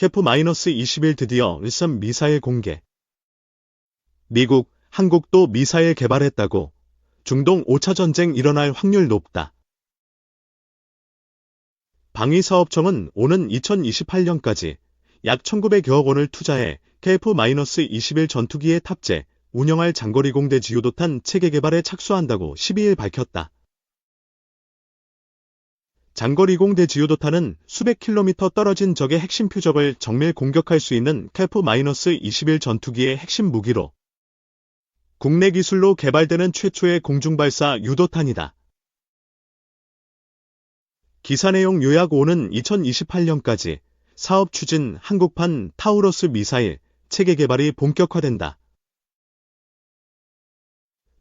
KF-21 드디어 일선 미사일 공개. 미국, 한국도 미사일 개발했다고. 중동 5차 전쟁 일어날 확률 높다. 방위사업청은 오는 2028년까지 약 1,900여억 원을 투자해 KF-21 전투기에 탑재, 운영할 장거리 공대 지유도탄 체계 개발에 착수한다고 12일 밝혔다. 장거리 공대 지유도탄은 수백 킬로미터 떨어진 적의 핵심 표적을 정밀 공격할 수 있는 KF-21 전투기의 핵심 무기로 국내 기술로 개발되는 최초의 공중발사 유도탄이다. 기사 내용 요약. 오는 2028년까지 사업 추진 한국판 타우러스 미사일 체계 개발이 본격화된다.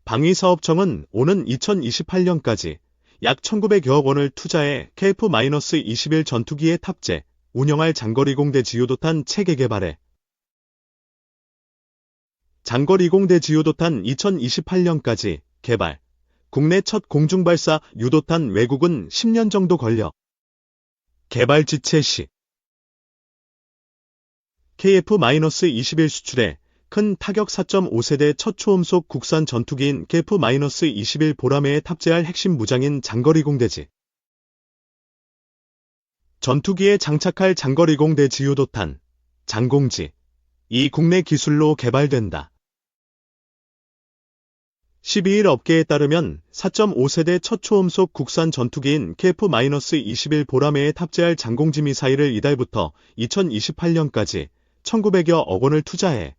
방위사업청은 오는 2028년까지 약 1,900여억 원을 투자해 KF-21 전투기에 탑재, 운영할 장거리 공대 지유도탄 체계 개발에 장거리 공대 지유도탄 2028년까지 개발. 국내 첫 공중발사 유도탄 외국은 10년 정도 걸려. 개발 지체 시 KF-21 수출에 큰 타격. 4.5세대 첫 초음속 국산 전투기인 KF-21 보라매에 탑재할 핵심 무장인 장거리 공대지. 전투기에 장착할 장거리 공대 지유도탄, 장공지. 이 국내 기술로 개발된다. 12일 업계에 따르면 4.5세대 첫 초음속 국산 전투기인 KF-21 보라매에 탑재할 장공지 미사일을 이달부터 2028년까지 1,900여억 원을 투자해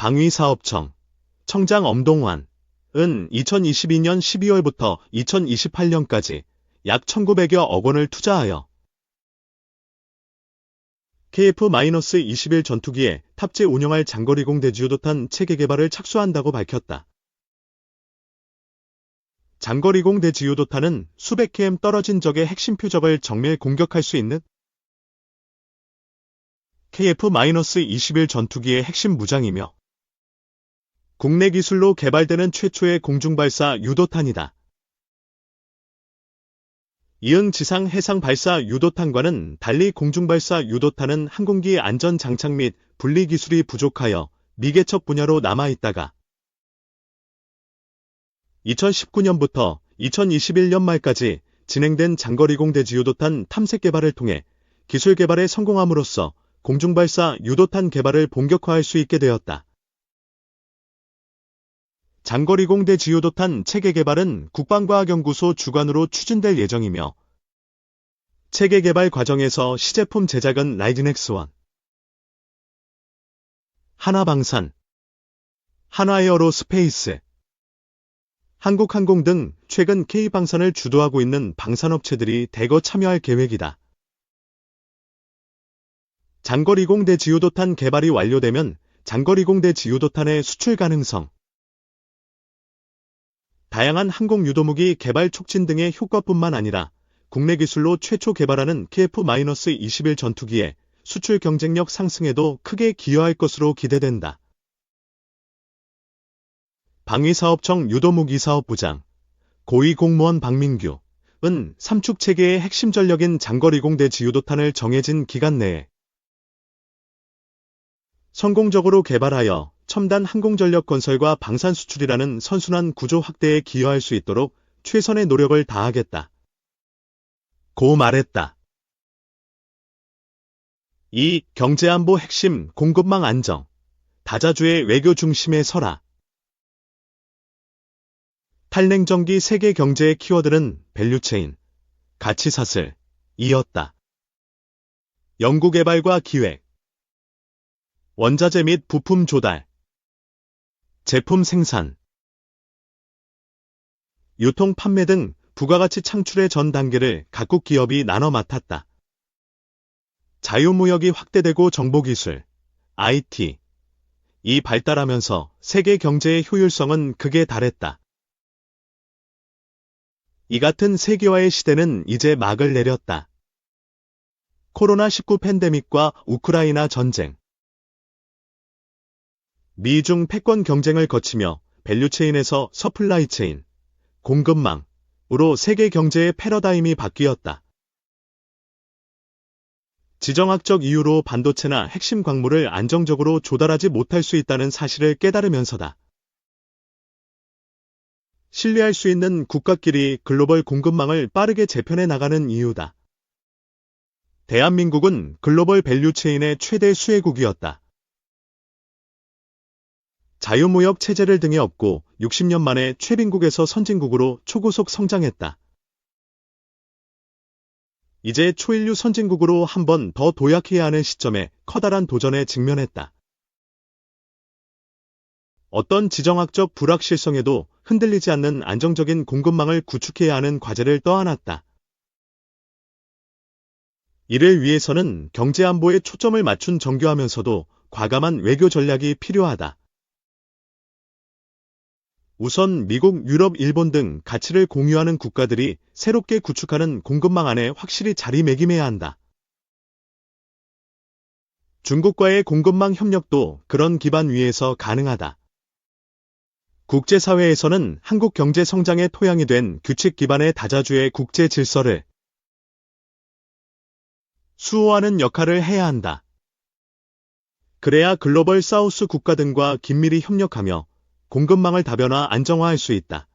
방위사업청 청장 엄동환은 2022년 12월부터 2028년까지 약 1,900여억 원을 투자하여 KF-21 전투기에 탑재 운영할 장거리 공대 지유도탄 체계 개발을 착수한다고 밝혔다. 장거리 공대 지유도탄은 수백 km 떨어진 적의 핵심 표적을 정밀 공격할 수 있는 KF-21 전투기의 핵심 무장이며 국내 기술로 개발되는 최초의 공중발사 유도탄이다. 이응 지상 해상 발사 유도탄과는 달리 공중발사 유도탄은 항공기 안전 장착 및 분리 기술이 부족하여 미개척 분야로 남아있다가 2019년부터 2021년 말까지 진행된 장거리 공대 지유도탄 탐색 개발을 통해 기술 개발에 성공함으로써 공중발사 유도탄 개발을 본격화할 수 있게 되었다. 장거리 공대 지유도탄 체계 개발은 국방과학연구소 주관으로 추진될 예정이며 체계 개발 과정에서 시제품 제작은 라이진엑스1, 하나방산, 한화에어로스페이스, 한국항공 등 최근 K방산을 주도하고 있는 방산업체들이 대거 참여할 계획이다. 장거리 공대 지유도탄 개발이 완료되면 장거리 공대 지유도탄의 수출 가능성, 다양한 항공 유도무기 개발 촉진 등의 효과뿐만 아니라 국내 기술로 최초 개발하는 KF-21 전투기의 수출 경쟁력 상승에도 크게 기여할 것으로 기대된다. 방위사업청 유도무기사업부장 고위공무원 박민규은 삼축 체계의 핵심 전력인 장거리 공대 지유도탄을 정해진 기간 내에 성공적으로 개발하여 첨단 항공전력 건설과 방산 수출이라는 선순환 구조 확대에 기여할 수 있도록 최선의 노력을 다하겠다. 고 말했다. 이 경제안보 핵심 공급망 안정, 다자주의 외교 중심에 서라. 탈냉전기 세계 경제의 키워드는 밸류체인, 가치사슬, 이었다. 연구개발과 기획, 원자재 및 부품 조달, 제품 생산, 유통 판매 등 부가가치 창출의 전 단계를 각국 기업이 나눠 맡았다. 자유무역이 확대되고 정보기술, IT, 이 발달하면서 세계 경제의 효율성은 극에 달했다. 이 같은 세계화의 시대는 이제 막을 내렸다. 코로나19 팬데믹과 우크라이나 전쟁, 미중 패권 경쟁을 거치며 밸류체인에서 서플라이체인, 공급망으로 세계 경제의 패러다임이 바뀌었다. 지정학적 이유로 반도체나 핵심 광물을 안정적으로 조달하지 못할 수 있다는 사실을 깨달으면서다. 신뢰할 수 있는 국가끼리 글로벌 공급망을 빠르게 재편해 나가는 이유다. 대한민국은 글로벌 밸류체인의 최대 수혜국이었다. 자유무역 체제를 등에 업고 60년 만에 최빈국에서 선진국으로 초고속 성장했다. 이제 초인류 선진국으로 한 번 더 도약해야 하는 시점에 커다란 도전에 직면했다. 어떤 지정학적 불확실성에도 흔들리지 않는 안정적인 공급망을 구축해야 하는 과제를 떠안았다. 이를 위해서는 경제안보에 초점을 맞춘 정교하면서도 과감한 외교 전략이 필요하다. 우선 미국, 유럽, 일본 등 가치를 공유하는 국가들이 새롭게 구축하는 공급망 안에 확실히 자리매김해야 한다. 중국과의 공급망 협력도 그런 기반 위에서 가능하다. 국제사회에서는 한국 경제 성장의 토양이 된 규칙 기반의 다자주의 국제 질서를 수호하는 역할을 해야 한다. 그래야 글로벌 사우스 국가 등과 긴밀히 협력하며 공급망을 다변화 안정화할 수 있다.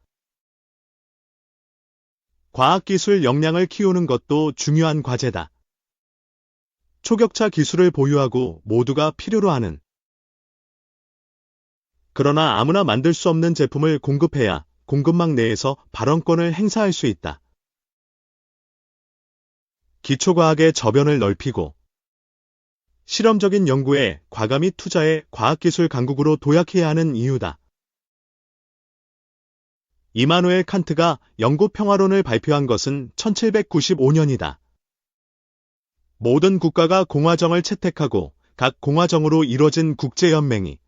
과학기술 역량을 키우는 것도 중요한 과제다. 초격차 기술을 보유하고 모두가 필요로 하는 그러나 아무나 만들 수 없는 제품을 공급해야 공급망 내에서 발언권을 행사할 수 있다. 기초과학의 저변을 넓히고 실험적인 연구에 과감히 투자해 과학기술 강국으로 도약해야 하는 이유다. 이마누엘 칸트가 영구 평화론을 발표한 것은 1795년이다. 모든 국가가 공화정을 채택하고 각 공화정으로 이뤄진 국제연맹이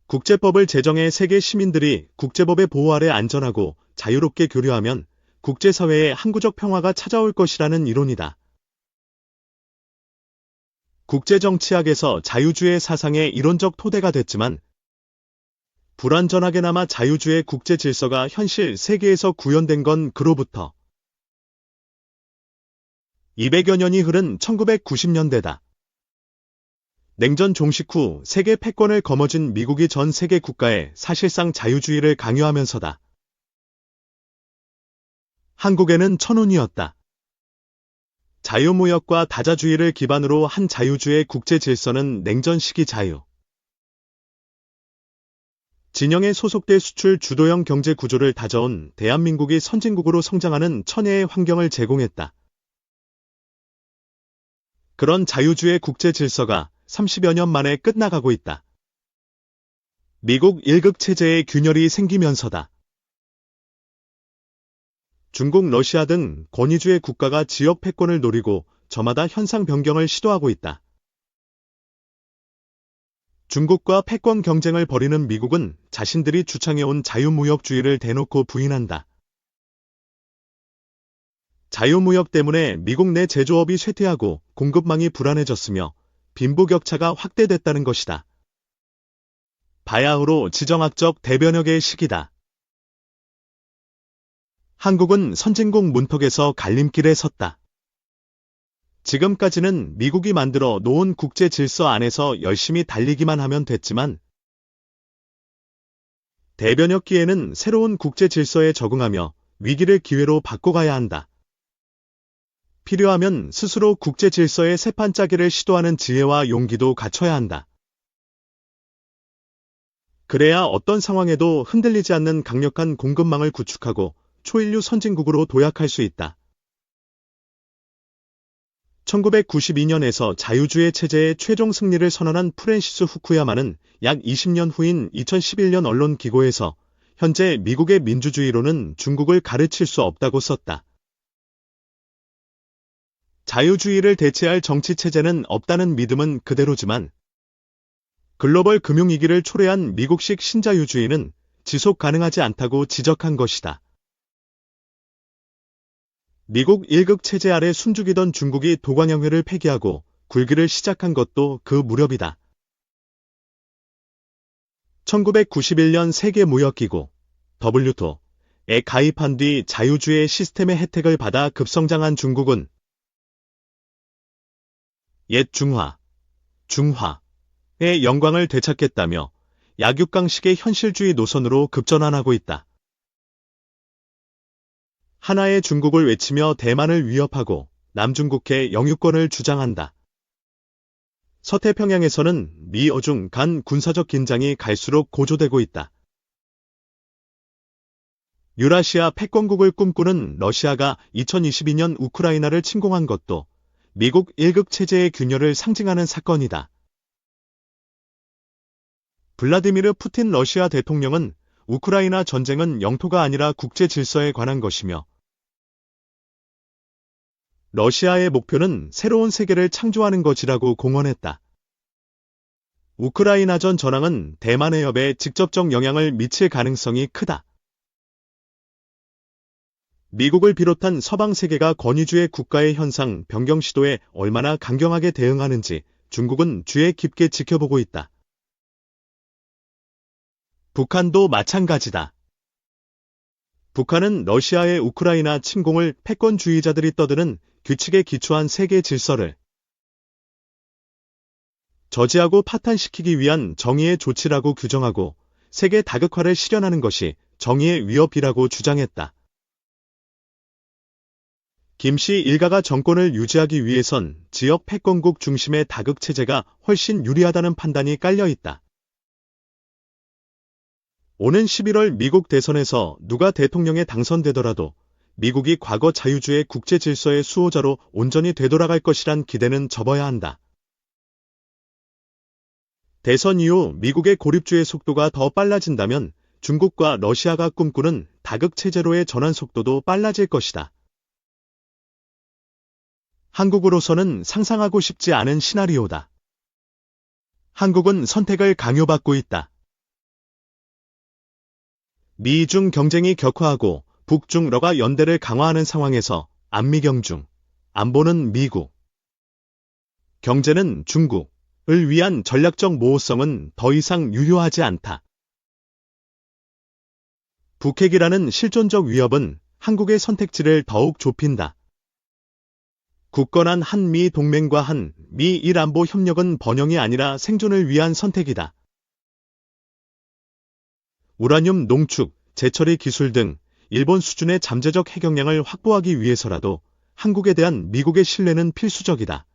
국제법을 제정해 세계 시민들이 국제법의 보호 아래 안전하고 자유롭게 교류하면 국제사회에 항구적 평화가 찾아올 것이라는 이론이다. 국제정치학에서 자유주의 사상의 이론적 토대가 됐지만 불완전하게나마 자유주의 국제 질서가 현실 세계에서 구현된 건 그로부터 200여 년이 흐른 1990년대다. 냉전 종식 후 세계 패권을 거머쥔 미국이 전 세계 국가에 사실상 자유주의를 강요하면서다. 한국에는 천운이었다. 자유무역과 다자주의를 기반으로 한 자유주의 국제 질서는 냉전 시기 자유 진영에 소속돼 수출 주도형 경제 구조를 다져온 대한민국이 선진국으로 성장하는 천혜의 환경을 제공했다. 그런 자유주의 국제 질서가 30여 년 만에 끝나가고 있다. 미국 일극 체제의 균열이 생기면서다. 중국, 러시아 등 권위주의 국가가 지역 패권을 노리고 저마다 현상 변경을 시도하고 있다. 중국과 패권 경쟁을 벌이는 미국은 자신들이 주창해온 자유무역주의를 대놓고 부인한다. 자유무역 때문에 미국 내 제조업이 쇠퇴하고 공급망이 불안해졌으며 빈부격차가 확대됐다는 것이다. 바야흐로 지정학적 대변혁의 시기다. 한국은 선진국 문턱에서 갈림길에 섰다. 지금까지는 미국이 만들어 놓은 국제 질서 안에서 열심히 달리기만 하면 됐지만 대변혁기에는 새로운 국제 질서에 적응하며 위기를 기회로 바꿔가야 한다. 필요하면 스스로 국제 질서의 새판 짜기를 시도하는 지혜와 용기도 갖춰야 한다. 그래야 어떤 상황에도 흔들리지 않는 강력한 공급망을 구축하고 초인류 선진국으로 도약할 수 있다. 1992년에서 자유주의 체제의 최종 승리를 선언한 프랜시스 후쿠야마는 약 20년 후인 2011년 언론 기고에서 현재 미국의 민주주의로는 중국을 가르칠 수 없다고 썼다. 자유주의를 대체할 정치 체제는 없다는 믿음은 그대로지만 글로벌 금융위기를 초래한 미국식 신자유주의는 지속 가능하지 않다고 지적한 것이다. 미국 일극 체제 아래 숨죽이던 중국이 도관영회를 폐기하고 굴기를 시작한 것도 그 무렵이다. 1991년 세계무역기구 WTO에 가입한 뒤 자유주의 시스템의 혜택을 받아 급성장한 중국은 옛 중화의 영광을 되찾겠다며 약육강식의 현실주의 노선으로 급전환하고 있다. 하나의 중국을 외치며 대만을 위협하고 남중국해 영유권을 주장한다. 서태평양에서는 미어중 간 군사적 긴장이 갈수록 고조되고 있다. 유라시아 패권국을 꿈꾸는 러시아가 2022년 우크라이나를 침공한 것도 미국 1국 체제의 균열을 상징하는 사건이다. 블라디미르 푸틴 러시아 대통령은 우크라이나 전쟁은 영토가 아니라 국제 질서에 관한 것이며 러시아의 목표는 새로운 세계를 창조하는 것이라고 공언했다. 우크라이나전 전황은 대만 해협에 직접적 영향을 미칠 가능성이 크다. 미국을 비롯한 서방 세계가 권위주의 국가의 현상 변경 시도에 얼마나 강경하게 대응하는지 중국은 주의 깊게 지켜보고 있다. 북한도 마찬가지다. 북한은 러시아의 우크라이나 침공을 패권주의자들이 떠드는 규칙에 기초한 세계 질서를 저지하고 파탄시키기 위한 정의의 조치라고 규정하고 세계 다극화를 실현하는 것이 정의의 위협이라고 주장했다. 김씨 일가가 정권을 유지하기 위해선 지역 패권국 중심의 다극체제가 훨씬 유리하다는 판단이 깔려있다. 오는 11월 미국 대선에서 누가 대통령에 당선되더라도 미국이 과거 자유주의 국제 질서의 수호자로 온전히 되돌아갈 것이란 기대는 접어야 한다. 대선 이후 미국의 고립주의 속도가 더 빨라진다면 중국과 러시아가 꿈꾸는 다극체제로의 전환 속도도 빨라질 것이다. 한국으로서는 상상하고 싶지 않은 시나리오다. 한국은 선택을 강요받고 있다. 미중 경쟁이 격화하고 북중 러가 연대를 강화하는 상황에서 안미경중, 안보는 미국, 경제는 중국을 위한 전략적 모호성은 더 이상 유효하지 않다. 북핵이라는 실존적 위협은 한국의 선택지를 더욱 좁힌다. 굳건한 한미 동맹과 한미일 안보 협력은 번영이 아니라 생존을 위한 선택이다. 우라늄 농축, 재처리 기술 등 일본 수준의 잠재적 핵역량을 확보하기 위해서라도 한국에 대한 미국의 신뢰는 필수적이다.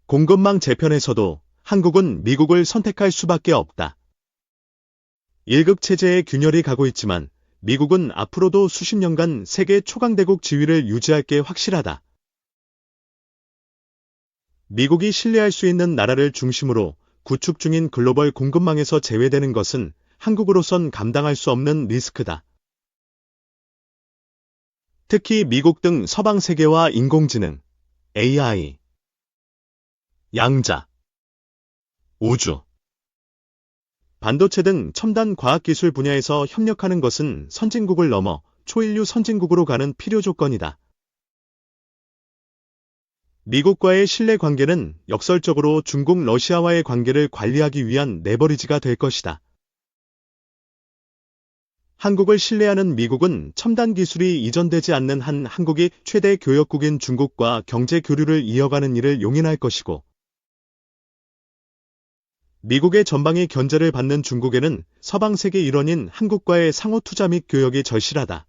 공급망 재편에서도 한국은 미국을 선택할 수밖에 없다. 1국 체제의 균열이 가고 있지만 미국은 앞으로도 수십 년간 세계 초강대국 지위를 유지할 게 확실하다. 미국이 신뢰할 수 있는 나라를 중심으로 구축 중인 글로벌 공급망에서 제외되는 것은 한국으로선 감당할 수 없는 리스크다. 특히 미국 등 서방 세계와 인공지능, AI, 양자, 우주, 반도체 등 첨단 과학기술 분야에서 협력하는 것은 선진국을 넘어 초인류 선진국으로 가는 필요 조건이다. 미국과의 신뢰 관계는 역설적으로 중국, 러시아와의 관계를 관리하기 위한 레버리지가 될 것이다. 한국을 신뢰하는 미국은 첨단 기술이 이전되지 않는 한 한국이 최대 교역국인 중국과 경제 교류를 이어가는 일을 용인할 것이고, 미국의 전방위 견제를 받는 중국에는 서방 세계 일원인 한국과의 상호 투자 및 교역이 절실하다.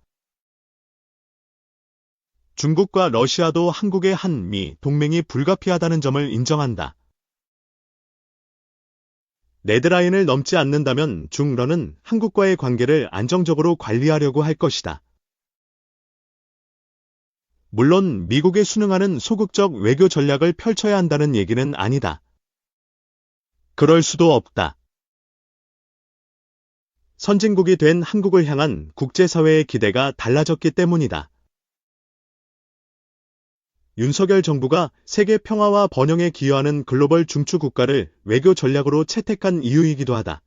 중국과 러시아도 한국의 한미 동맹이 불가피하다는 점을 인정한다. 레드라인을 넘지 않는다면 중러는 한국과의 관계를 안정적으로 관리하려고 할 것이다. 물론 미국에 순응하는 소극적 외교 전략을 펼쳐야 한다는 얘기는 아니다. 그럴 수도 없다. 선진국이 된 한국을 향한 국제사회의 기대가 달라졌기 때문이다. 윤석열 정부가 세계 평화와 번영에 기여하는 글로벌 중추 국가를 외교 전략으로 채택한 이유이기도 하다.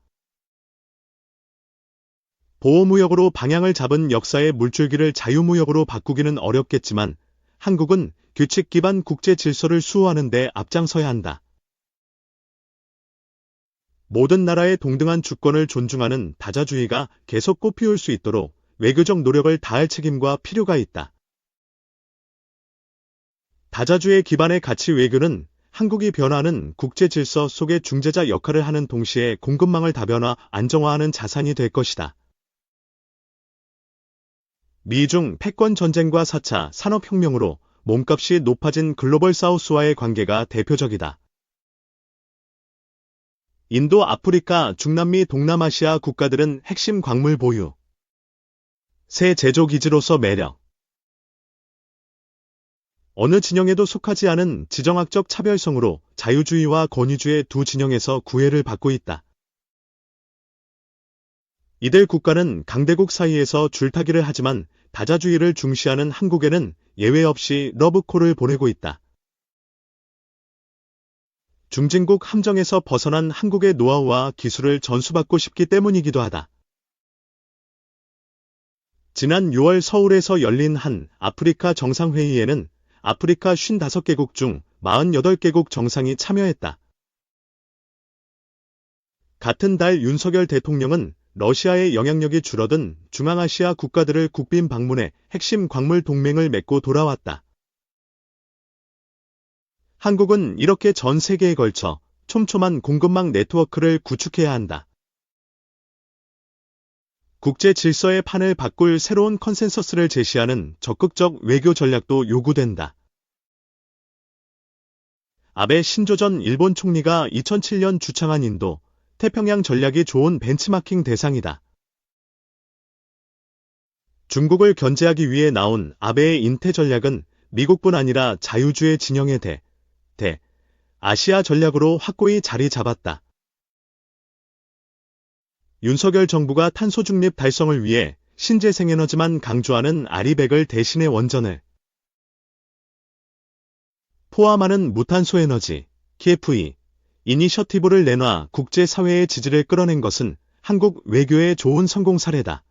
보호무역으로 방향을 잡은 역사의 물줄기를 자유무역으로 바꾸기는 어렵겠지만 한국은 규칙 기반 국제 질서를 수호하는 데 앞장서야 한다. 모든 나라의 동등한 주권을 존중하는 다자주의가 계속 꽃피울 수 있도록 외교적 노력을 다할 책임과 필요가 있다. 다자주의 기반의 가치 외교는 한국이 변화하는 국제 질서 속의 중재자 역할을 하는 동시에 공급망을 다변화, 안정화하는 자산이 될 것이다. 미중 패권 전쟁과 4차 산업혁명으로 몸값이 높아진 글로벌 사우스와의 관계가 대표적이다. 인도, 아프리카, 중남미, 동남아시아 국가들은 핵심 광물 보유, 새 제조기지로서 매력, 어느 진영에도 속하지 않은 지정학적 차별성으로 자유주의와 권위주의 두 진영에서 구애를 받고 있다. 이들 국가는 강대국 사이에서 줄타기를 하지만 다자주의를 중시하는 한국에는 예외 없이 러브콜을 보내고 있다. 중진국 함정에서 벗어난 한국의 노하우와 기술을 전수받고 싶기 때문이기도 하다. 지난 6월 서울에서 열린 한 아프리카 정상회의에는 아프리카 55개국 중 48개국 정상이 참여했다. 같은 달 윤석열 대통령은 러시아의 영향력이 줄어든 중앙아시아 국가들을 국빈 방문해 핵심 광물 동맹을 맺고 돌아왔다. 한국은 이렇게 전 세계에 걸쳐 촘촘한 공급망 네트워크를 구축해야 한다. 국제 질서의 판을 바꿀 새로운 컨센서스를 제시하는 적극적 외교 전략도 요구된다. 아베 신조 전 일본 총리가 2007년 주창한 인도, 태평양 전략이 좋은 벤치마킹 대상이다. 중국을 견제하기 위해 나온 아베의 인태 전략은 미국뿐 아니라 자유주의 진영의 아시아 전략으로 확고히 자리 잡았다. 윤석열 정부가 탄소 중립 달성을 위해 신재생에너지만 강조하는 아리백을 대신해 원전을 포함하는 무탄소 에너지, TFE, 이니셔티브를 내놔 국제사회의 지지를 끌어낸 것은 한국 외교의 좋은 성공 사례다.